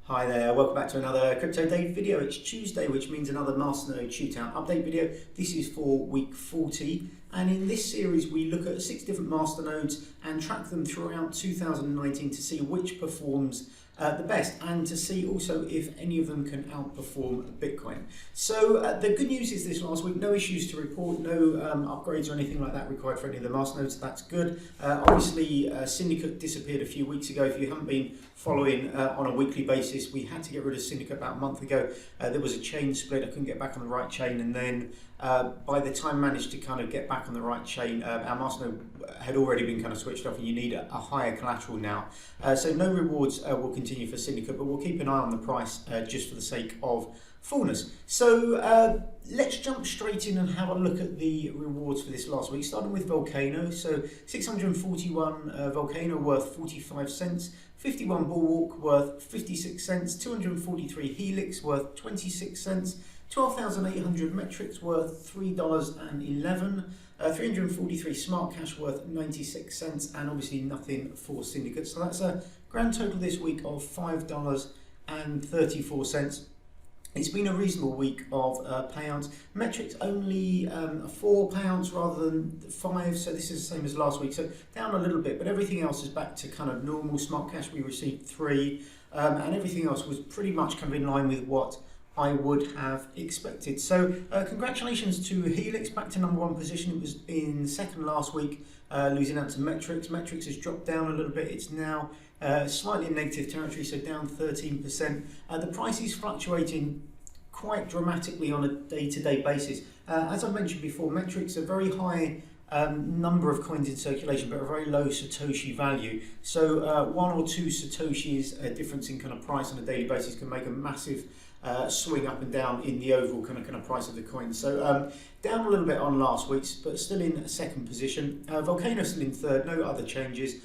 Hi there, welcome back to another Crypto Dave video. It's Tuesday, which means another Masternode Shootout update video. This is for week 40, and in this series we look at 6 different masternodes and track them throughout 2019 to see which performs the best, and to see also if any of them can outperform Bitcoin. So the good news is this last week, no issues to report, no upgrades or anything like that required for any of the masternodes. That's good. Obviously, Syndicate disappeared a few weeks ago. If you haven't been following on a weekly basis, we had to get rid of Syndicate about a month ago. There was a chain split. I couldn't get back on the right chain, and then by the time I managed to kind of get back on the right chain, our masternode had already been kind of switched off, and you need a higher collateral now. So no rewards will continue for Syndicate, but we'll keep an eye on the price just for the sake of fullness. So let's jump straight in and have a look at the rewards for this last week, starting with Vulcano. So 641 Vulcano worth 45 cents, 51 Bulwark worth 56 cents, 243 Helix worth 26 cents, 12,800 Metrix worth $3.11, 343 SmartCash worth 96 cents, and obviously nothing for Syndicate. So that's a grand total this week of $5.34. It's been a reasonable week of payouts. Metrix only £4 rather than 5, so this is the same as last week. So down a little bit, but everything else is back to kind of normal. SmartCash we received 3, and everything else was pretty much kind of in line with what I would have expected. So congratulations to Helix, back to #1 position. It was in second last week, losing out to Metrix. Metrix has dropped down a little bit. It's now slightly in negative territory, so down 13%. The price is fluctuating quite dramatically on a day-to-day basis. As I mentioned before, Metrix a very high number of coins in circulation, but a very low Satoshi value. So 1 or 2 Satoshis difference in kind of price on a daily basis can make a massive swing up and down in the overall kind of price of the coin. So down a little bit on last week's, but still in a second position. Vulcano still in third, no other changes.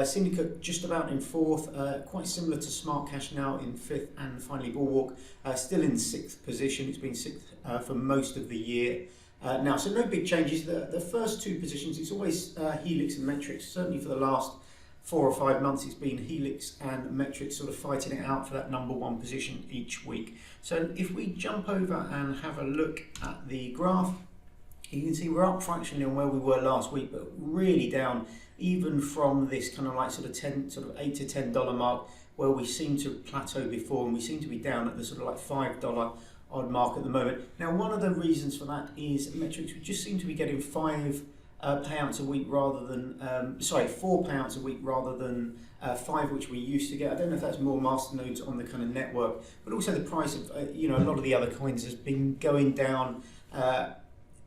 Syndicate just about in fourth, quite similar to SmartCash now in fifth, and finally Bulwark still in 6th position. It's been 6th for most of the year now, so no big changes. The first 2 positions, it's always Helix and Metrix. Certainly for the last 4 or 5 months, it's been Helix and Metrix sort of fighting it out for that #1 position each week. So if we jump over and have a look at the graph, you can see we're up fractionally on where we were last week, but really down even from this kind of like sort of $8 to $10 mark, where we seem to plateau before, and we seem to be down at the sort of like $5 odd mark at the moment. Now, one of the reasons for that is Metrix, we just seem to be getting 5 payouts a week rather than 4 payouts a week rather than 5, which we used to get. I don't know if that's more masternodes on the kind of network, but also the price of a lot of the other coins has been going down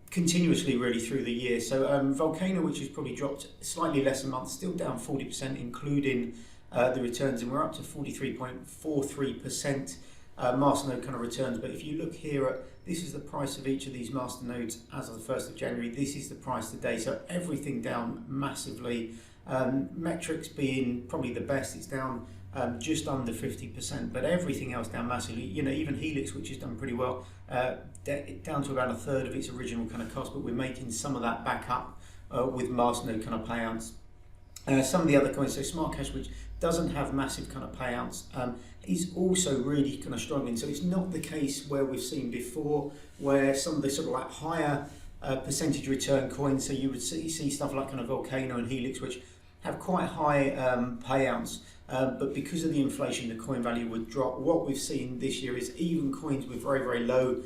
continuously really through the year. So Vulcano, which has probably dropped slightly less a month, still down 40%, including the returns, and we're up to 43.43% masternode kind of returns. But if you look here at, this is the price of each of these masternodes as of the 1st of January. This is the price today, so everything down massively. Metrix being probably the best, it's down just under 50%, but everything else down massively. Even Helix, which has done pretty well, down to about a third of its original kind of cost, but we're making some of that back up with masternode kind of payouts. Some of the other coins, so SmartCash, which doesn't have massive kind of payouts, is also really kind of struggling. So it's not the case where we've seen before, where some of the sort of like higher percentage return coins, so you would see stuff like kind of Vulcano and Helix, which have quite high payouts, but because of the inflation, the coin value would drop. What we've seen this year is even coins with very, very low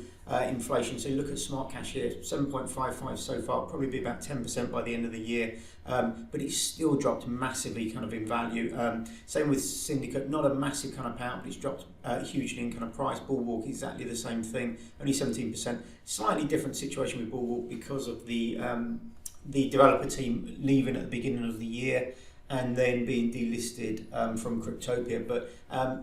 inflation. So you look at SmartCash here, 7.55 so far, probably be about 10% by the end of the year, but it's still dropped massively kind of in value. Same with Syndicate, not a massive kind of payout, but it's dropped hugely in kind of price. Bulwark, exactly the same thing, only 17%. Slightly different situation with Bulwark because of the developer team leaving at the beginning of the year and then being delisted from Cryptopia, but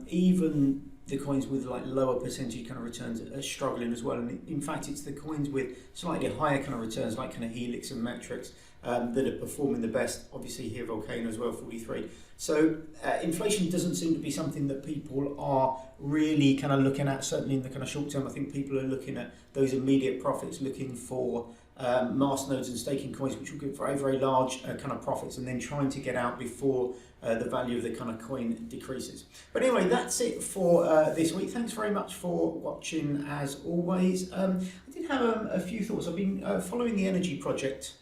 even the coins with like lower percentage kind of returns are struggling as well. And in fact, it's the coins with slightly higher kind of returns like kind of Helix and Metrix that are performing the best. Obviously here Vulcano as well, 43. So inflation doesn't seem to be something that people are really kind of looking at, certainly in the kind of short term. I think people are looking at those immediate profits, looking for masternodes and staking coins, which will give very, very large kind of profits, and then trying to get out before the value of the kind of coin decreases. But anyway, that's it for this week. Thanks very much for watching as always. I did have a few thoughts. I've been following the energy project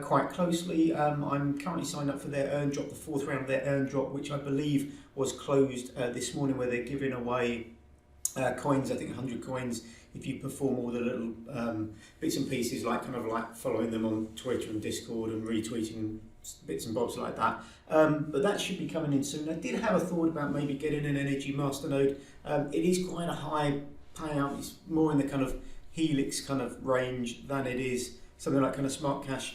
quite closely. I'm currently signed up for their earn drop, the 4th round of their earn drop, which I believe was closed this morning, where they're giving away coins, I think 100 coins, if you perform all the little bits and pieces, like kind of like following them on Twitter and Discord and retweeting bits and bobs like that. But that should be coming in soon. I did have a thought about maybe getting an energy masternode. It is quite a high payout. It's more in the kind of Helix kind of range than it is something like kind of SmartCash.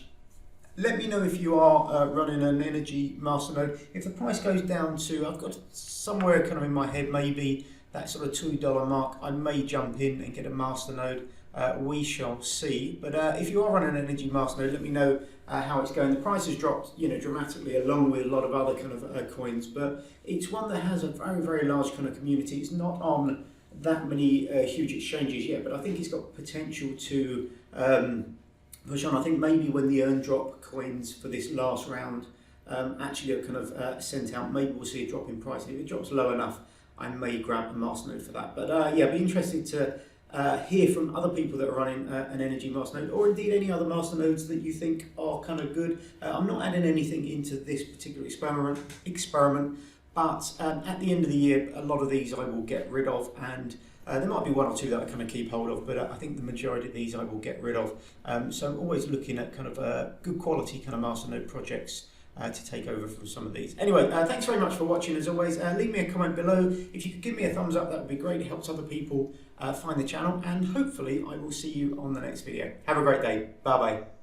Let me know if you are running an energy masternode. If the price goes down to, I've got somewhere kind of in my head, maybe that sort of $2 mark, I may jump in and get a masternode. We shall see. But if you are running an energy masternode, let me know how it's going. The price has dropped, dramatically, along with a lot of other kind of coins. But it's one that has a very, very large kind of community. It's not on that many huge exchanges yet, but I think it's got potential to push on. I think maybe when the earn drop coins for this last round actually are kind of sent out, maybe we'll see a drop in price. If it drops low enough, I may grab a masternode for that. But yeah, be interested to hear from other people that are running an energy masternode, or indeed any other masternodes that you think are kind of good. I'm not adding anything into this particular experiment, but at the end of the year, a lot of these I will get rid of, and there might be one or two that I kind of keep hold of, but I think the majority of these I will get rid of. So I'm always looking at kind of good quality kind of masternode projects to take over from some of these. Anyway, thanks very much for watching as always. Leave me a comment below. If you could give me a thumbs up, that would be great. It helps other people find the channel, and hopefully I will see you on the next video. Have a great day. Bye bye.